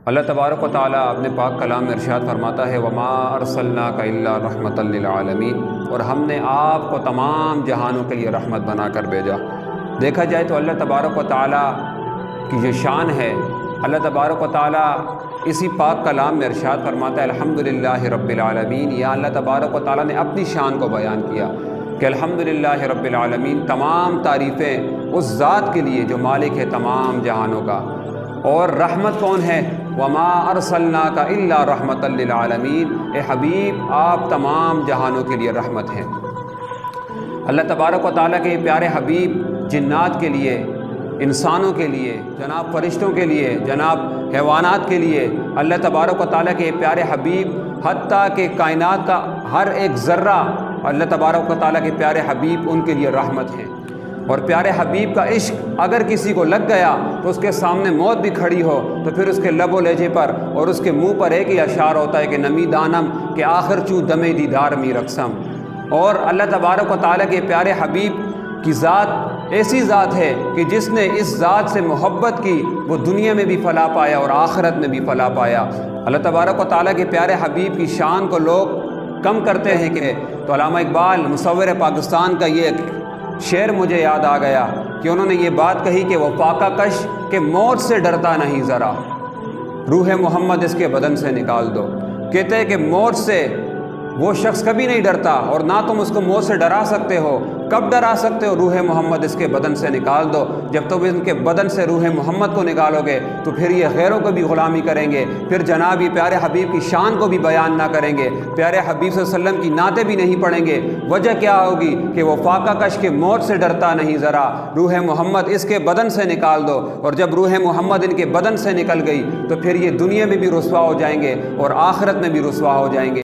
اللہ تبارک و تعالیٰ اپنے پاک کلام میں ارشاد فرماتا ہے وما ارسلناک الا رحمۃ للعالمین، اور ہم نے آپ کو تمام جہانوں کے لیے رحمت بنا کر بھیجا۔ دیکھا جائے تو اللہ تبارک و تعالیٰ کی جو شان ہے، اللہ تبارک و تعالیٰ اسی پاک کلام میں ارشاد فرماتا ہے الحمدللہ رب العالمین۔ یا اللہ تبارک و تعالیٰ نے اپنی شان کو بیان کیا کہ الحمدللہ رب العالمین، تمام تعریفیں اس ذات کے لیے جو مالک ہے تمام جہانوں کا۔ اور رحمت کون ہے؟ وما ارسلناک الا رحمۃ للعالمین، اے حبیب آپ تمام جہانوں کے لیے رحمت ہیں۔ اللہ تبارک و تعالیٰ کے پیارے حبیب جنات کے لیے، انسانوں کے لیے، جناب فرشتوں کے لیے، جناب حیوانات کے لیے، اللہ تبارک و تعالیٰ کے پیارے حبیب حتیٰ کہ کائنات کا ہر ایک ذرہ اللہ تبارک و تعالیٰ کے پیارے حبیب ان کے لیے رحمت ہیں۔ اور پیارے حبیب کا عشق اگر کسی کو لگ گیا تو اس کے سامنے موت بھی کھڑی ہو تو پھر اس کے لب و لہجے پر اور اس کے منہ پر ایک ہی اشعار ہوتا ہے کہ نمی دانم کہ آخر چوں دمے دیدار می رقصم۔ اور اللہ تبارک و تعالیٰ کے پیارے حبیب کی ذات ایسی ذات ہے کہ جس نے اس ذات سے محبت کی وہ دنیا میں بھی فلاح پایا اور آخرت میں بھی فلاح پایا۔ اللہ تبارک و تعالیٰ کے پیارے حبیب کی شان کو لوگ کم کرتے ہیں کہ تو علامہ اقبال مصور پاکستان کا یہ شعر مجھے یاد آ گیا کہ انہوں نے یہ بات کہی کہ وہ فاقہ کش کہ موت سے ڈرتا نہیں ذرا، روح محمد اس کے بدن سے نکال دو۔ کہتے ہیں کہ موت سے وہ شخص کبھی نہیں ڈرتا، اور نہ تم اس کو موت سے ڈرا سکتے ہو۔ کب ڈرا سکتے ہو؟ روح محمد اس کے بدن سے نکال دو۔ جب تم ان کے بدن سے روح محمد کو نکالو گے تو پھر یہ غیروں کو بھی غلامی کریں گے، پھر جناب یہ پیارے حبیب کی شان کو بھی بیان نہ کریں گے، پیارے حبیب صلی اللہ علیہ وسلم کی نعتیں بھی نہیں پڑھیں گے۔ وجہ کیا ہوگی کہ وہ فاقہ کش کے موت سے ڈرتا نہیں ذرا، روح محمد اس کے بدن سے نکال دو۔ اور جب روح محمد ان کے بدن سے نکل گئی تو پھر یہ دنیا میں بھی رسوا ہو جائیں گے اور آخرت میں بھی رسوا ہو جائیں گے۔